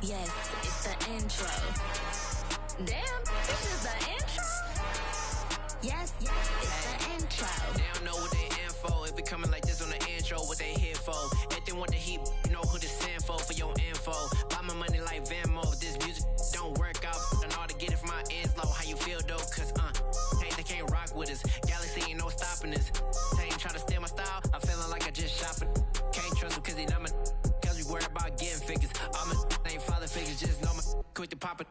Yes, it's the intro. Damn, this is the intro? Yes, it's the intro. They don't know what they in for. If it coming like this on the intro, what they here for? If they want the heat, you know who to send for your info. Buy my money like Venmo. If this music don't work out, I know how to get it from my ends low. How you feel though? Cause hey, they can't rock with us. Galaxy ain't no stopping us. They ain't try to steal my style. I'm feeling like I just shop it. Can't trust them cause they not my. Cause we worry about getting figures. All my ain't father figures. Just know my quick to pop it.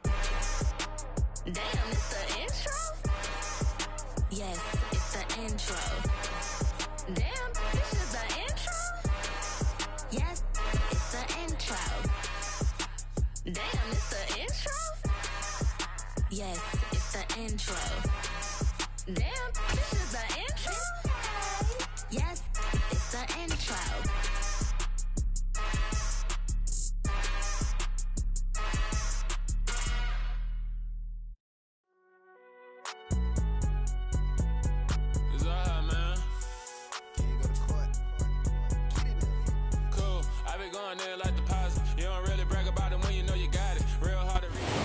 Damn, it's the intro? Yes, it's the intro. Damn, this is the intro? Yes, it's the intro. Damn, it's the intro? Yes, it's the intro. Damn, this is the intro? Yes, it's the intro.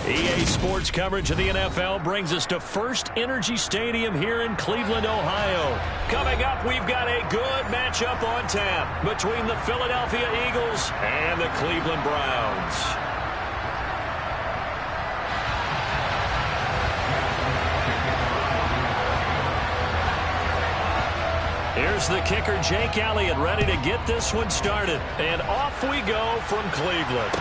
EA Sports coverage of the NFL brings us to First Energy Stadium here in Cleveland, Ohio. Coming up, we've got a good matchup on tap between the Philadelphia Eagles and the Cleveland Browns. Here's the kicker, Jake Elliott, ready to get this one started. And off we go from Cleveland.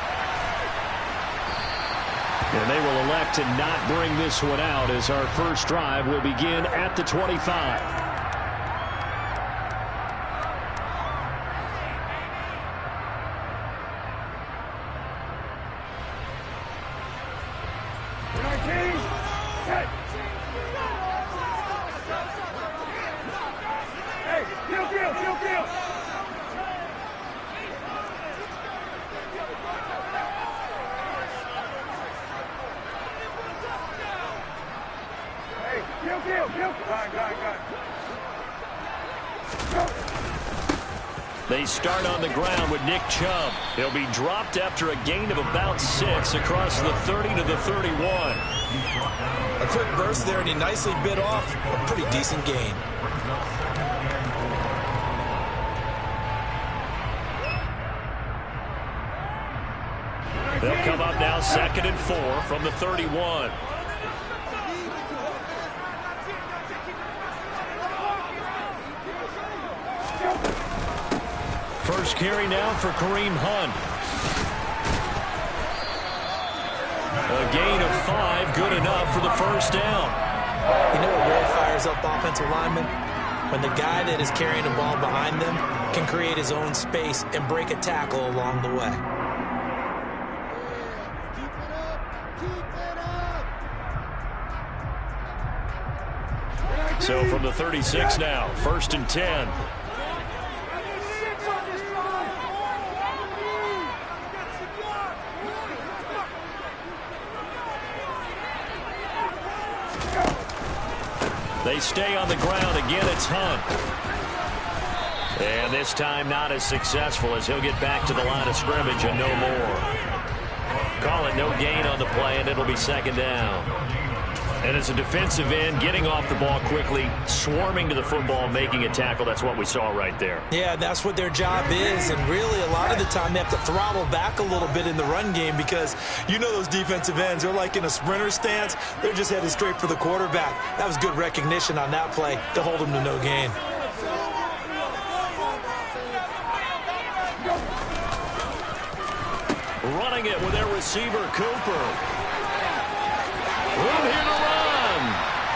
And they will elect to not bring this one out as our first drive will begin at the 25. They start on the ground with Nick Chubb. He'll be dropped after a gain of about 6 across the 30 to the 31. A quick burst there, and he nicely bit off a pretty decent gain. They'll come up now 2nd and 4 from the 31. First carry now for Kareem Hunt. A gain of 5, good enough for the first down. You know what really fires up offensive linemen? When the guy that is carrying the ball behind them can create his own space and break a tackle along the way. So from the 36 now, 1st and 10. They stay on the ground. Again, it's Hunt. And this time not as successful as he'll get back to the line of scrimmage and no more. Call it no gain on the play, and it'll be 2nd down. And as a defensive end, getting off the ball quickly, swarming to the football, making a tackle, that's what we saw right there. Yeah, that's what their job is, and really a lot of the time they have to throttle back a little bit in the run game because you know those defensive ends, they're like in a sprinter stance. They're just headed straight for the quarterback. That was good recognition on that play to hold them to no gain. Running it with their receiver, Cooper. Room here to run.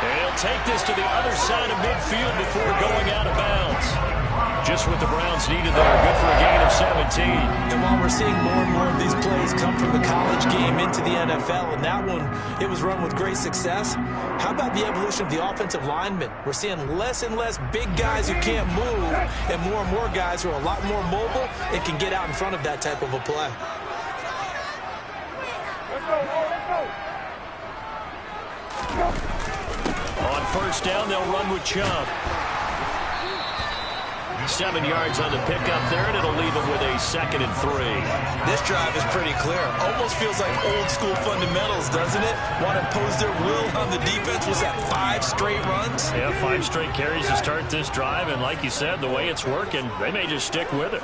And he'll take this to the other side of midfield before going out of bounds. Just what the Browns needed there. Good for a gain of 17. And while we're seeing more and more of these plays come from the college game into the NFL, and that one, it was run with great success, how about the evolution of the offensive linemen? We're seeing less and less big guys who can't move and more guys who are a lot more mobile and can get out in front of that type of a play. On 1st down, they'll run with Chubb. 7 yards on the pickup there, and it'll leave them with a 2nd and 3. This drive is pretty clear. Almost feels like old school fundamentals, doesn't it? Want to impose their will on the defense. Was that 5 straight runs? Yeah, 5 straight carries to start this drive, and like you said, the way it's working, they may just stick with it.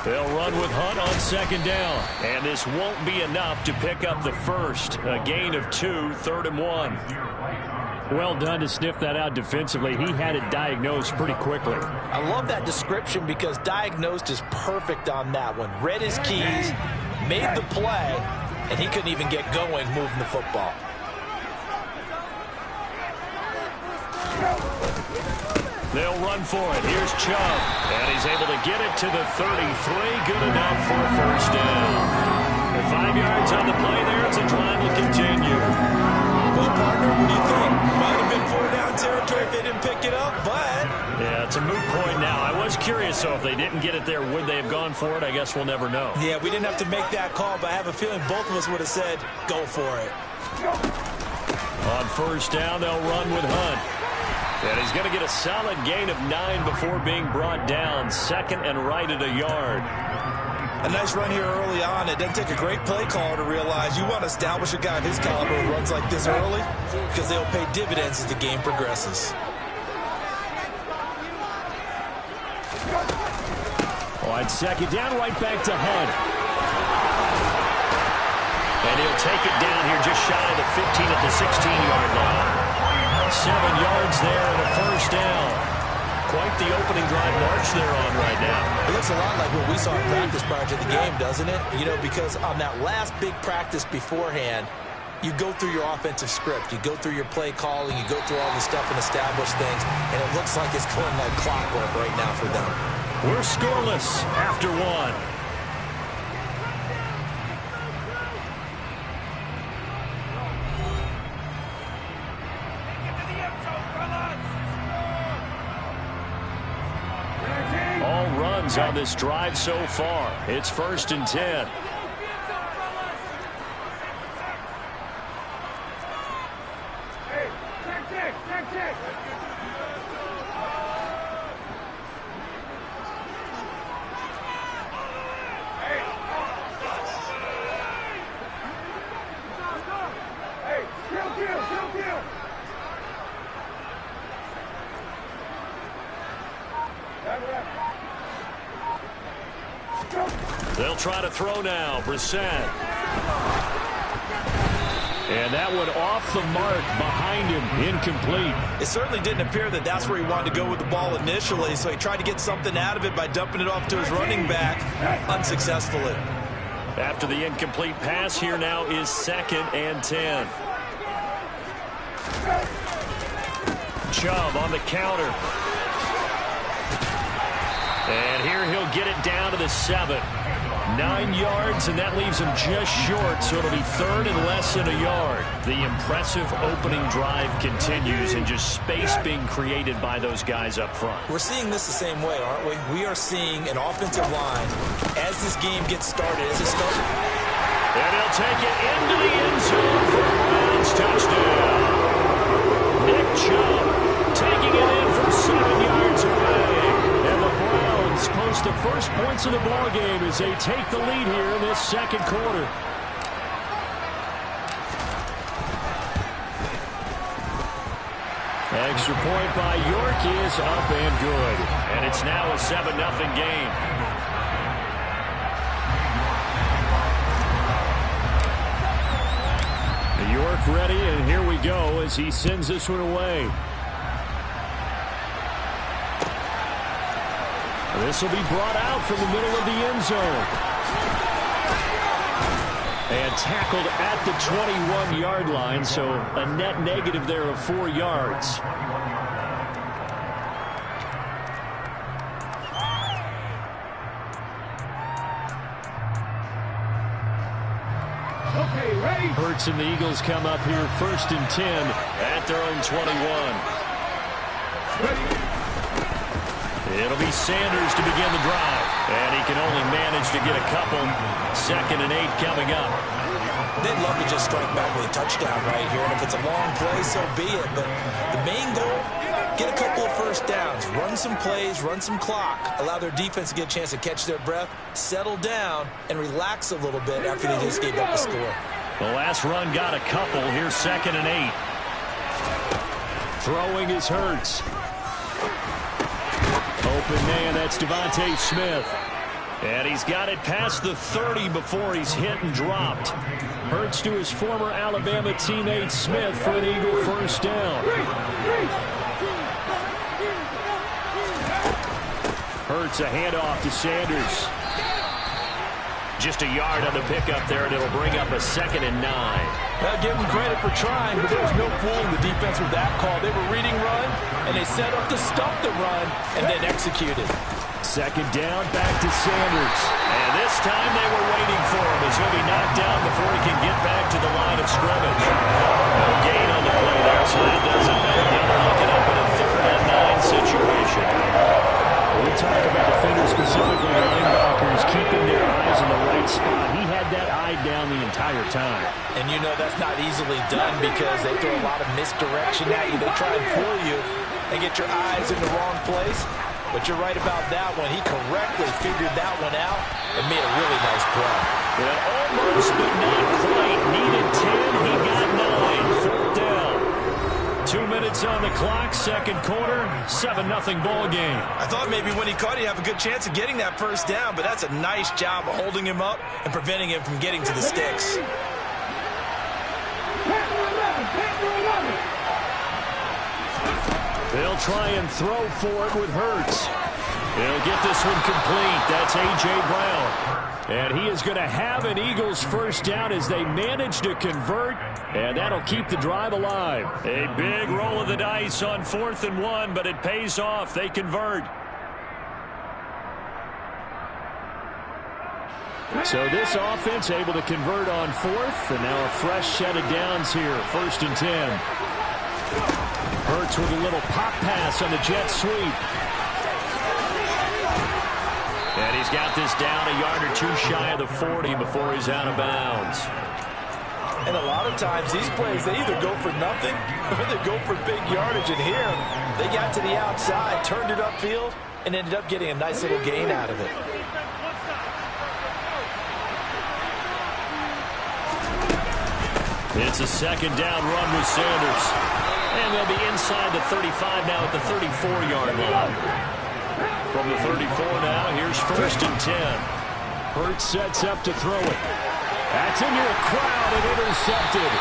They'll run with Hunt on 2nd down. And this won't be enough to pick up the first. A gain of 2, 3rd and 1. Well done to sniff that out defensively. He had it diagnosed pretty quickly. I love that description because diagnosed is perfect on that one. Read his keys, made the play, and he couldn't even get going moving the football. They'll run for it. Here's Chubb. And he's able to get it to the 33. Good enough for a 1st down. And 5 yards on the play there as the drive will continue. Well, partner, what do you think? Might have been 4-down territory if they didn't pick it up, but... Yeah, it's a moot point now. I was curious, though, if they didn't get it there, would they have gone for it? I guess we'll never know. Yeah, we didn't have to make that call, but I have a feeling both of us would have said, go for it. On 1st down, they'll run with Hunt. And he's going to get a solid gain of 9 before being brought down. 2nd and right at a yard. A nice run here early on. It doesn't take a great play caller to realize you want to establish a guy of his caliber who runs like this early because they'll pay dividends as the game progresses. On 2nd down, right back to Hunt. And he'll take it down here just shy of the 15 at the 16-yard line. 7 yards there and a 1st down. Quite the opening drive march they're on right now. It looks a lot like what we saw in practice prior to the game, doesn't it? You know, because on that last big practice beforehand, you go through your offensive script. You go through your play calling. You go through all the stuff and establish things. And it looks like it's going like clockwork right now for them. We're scoreless after 1. On this drive so far. It's 1st and 10. They'll try to throw now. Brissett. And that one off the mark behind him. Incomplete. It certainly didn't appear that that's where he wanted to go with the ball initially, so he tried to get something out of it by dumping it off to his running back unsuccessfully. After the incomplete pass, here now is 2nd and 10. Chubb on the counter. And here he'll get it down to the 7. 9 yards, and that leaves him just short, so it'll be 3rd and less than a yard. The impressive opening drive continues, and just space being created by those guys up front. We're seeing this the same way, aren't we? We are seeing an offensive line as this game gets started. As it starts, and he'll take it into the end zone for a Browns touchdown. Nick Chubb taking it in from 7 yards away. And the Browns post the first points of the ball game as they take the lead here in this 2nd quarter. Extra point by York is up and good. And it's now a 7-0 game. York ready, and here we go as he sends this one away. This will be brought out from the middle of the end zone. And tackled at the 21-yard line, so a net negative there of 4 yards. Okay, ready? Hurts and the Eagles come up here 1st and 10 at their own 21. Ready? It'll be Sanders to begin the drive. And he can only manage managed to get a couple. 2nd and 8 coming up. They'd love to just strike back with a touchdown right here, and if it's a long play, so be it. But the main goal, get a couple of first downs, run some plays, run some clock, allow their defense to get a chance to catch their breath, settle down, and relax a little bit after they just gave up a score. The last run got a couple. Here's 2nd and 8. Throwing is Hurts. Open man, that's Devontae Smith. And he's got it past the 30 before he's hit and dropped. Hurts to his former Alabama teammate Smith for an Eagle first down. Hurts a handoff to Sanders. Just a yard on the pickup there, and it'll bring up a 2nd and 9. I'll give them credit for trying, but there was no fooling the defense with that call. They were reading run, and they set up to stop the run, and then executed. 2nd down, back to Sanders. And this time they were waiting for him as he'll be knocked down before he can get back to the line of scrimmage. No gain on the play there, so that does it. Now they're looking up at a 3rd and 9 situation. We talk about defenders, specifically linebackers, keeping their eyes in the right spot. He had that eye down the entire time. And you know that's not easily done because they throw a lot of misdirection at you. They try and fool you and get your eyes in the wrong place. But you're right about that one. He correctly figured that one out and made a really nice play. Well, almost, but not quite. Needed 10. He got 9. 4th down. 2 minutes on the clock, 2nd quarter, 7-0 ball game. I thought maybe when he caught it, he'd have a good chance of getting that first down, but that's a nice job of holding him up and preventing him from getting to the sticks. They'll try and throw for it with Hurts. He'll get this one complete. That's A.J. Brown. And he is going to have an Eagles first down as they manage to convert, and that'll keep the drive alive. A big roll of the dice on 4th and 1, but it pays off. They convert. So this offense able to convert on 4th, and now a fresh set of downs here. 1st and 10. Hurts with a little pop pass on the jet sweep. And he's got this down a yard or 2 shy of the 40 before he's out of bounds. And a lot of times these plays, they either go for nothing or they go for big yardage. And here, they got to the outside, turned it upfield, and ended up getting a nice little gain out of it. It's a 2nd down run with Sanders. And they'll be inside the 35 now at the 34-yard line. From the 34 now, here's 1st and 10. Hurts sets up to throw it. That's into a crowd and intercepted.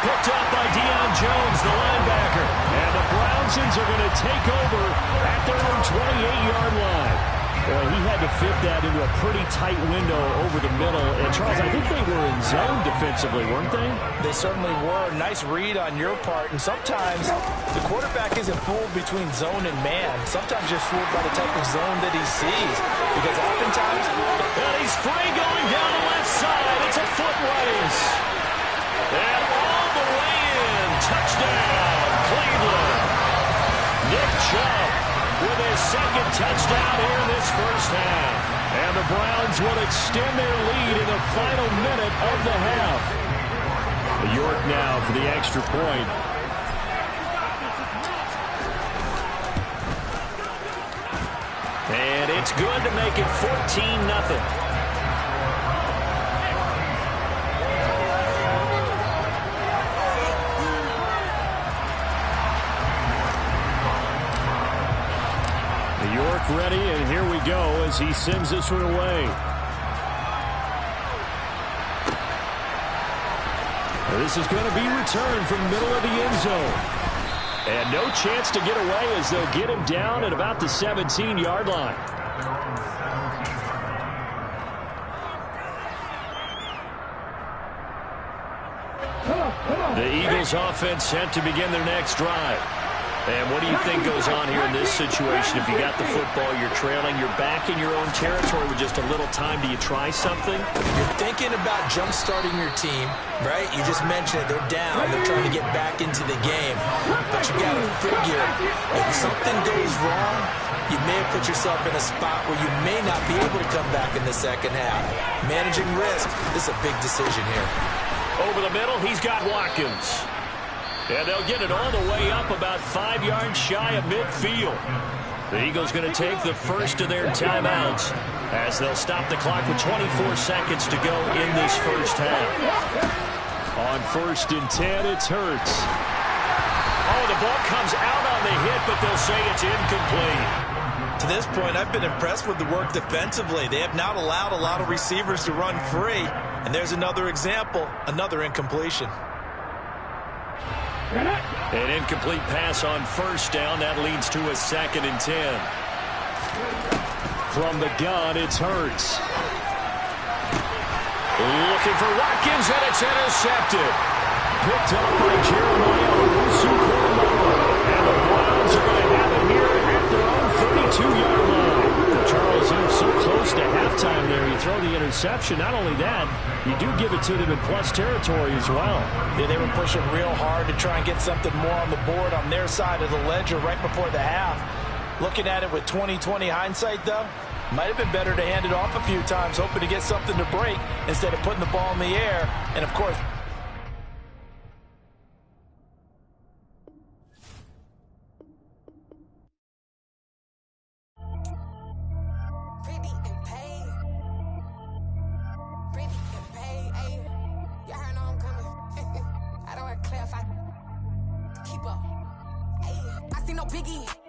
Picked up by Deion Jones, the linebacker. And the Brownsons are going to take over at their own 28-yard line. Well, he had to fit that into a pretty tight window over the middle. And, Charles, I think they were in zone defensively, weren't they? They certainly were. Nice read on your part. And sometimes the quarterback isn't fooled between zone and man. Sometimes you're fooled by the type of zone that he sees. Because oftentimes... And he's free going down the left side. It's a foot race. And all the way in. Touchdown, Cleveland. Nick Chubb with his 2nd touchdown here in this first half. And the Browns will extend their lead in the final minute of the half. York now for the extra point. And it's good to make it 14-0. York ready, and here we go as he sends this one away. This is going to be returned from the middle of the end zone. And no chance to get away as they'll get him down at about the 17-yard line. The Eagles offense set to begin their next drive. And what do you think goes on here in this situation? If you got the football, you're trailing, you're back in your own territory with just a little time. Do you try something? You're thinking about jump-starting your team, right? You just mentioned it. They're down. They're trying to get back into the game. But you got to figure, if something goes wrong, you may have put yourself in a spot where you may not be able to come back in the second half. Managing risk, this is a big decision here. Over the middle, he's got Watkins. And they'll get it all the way up about 5 yards shy of midfield. The Eagles going to take the first of their timeouts as they'll stop the clock with 24 seconds to go in this first half. On 1st and 10, it's Hurts. Oh, the ball comes out on the hit, but they'll say it's incomplete. To this point, I've been impressed with the work defensively. They have not allowed a lot of receivers to run free. And there's another example, another incompletion. An incomplete pass on 1st down. That leads to a 2nd and 10. From the gun, it's Hurts. Looking for Watkins, and it's intercepted. Picked up by Jeremiah Owusu-Koramoah. And the Browns are going to have it here at their own 32-yard line. Charles, you're so close to halftime there. You throw the interception. Not only that, you do give it to them in plus territory as well. Yeah, they were pushing real hard to try and get something more on the board on their side of the ledger right before the half. Looking at it with 20/20 hindsight, though, might have been better to hand it off a few times, hoping to get something to break instead of putting the ball in the air. And, of course, I see no biggie.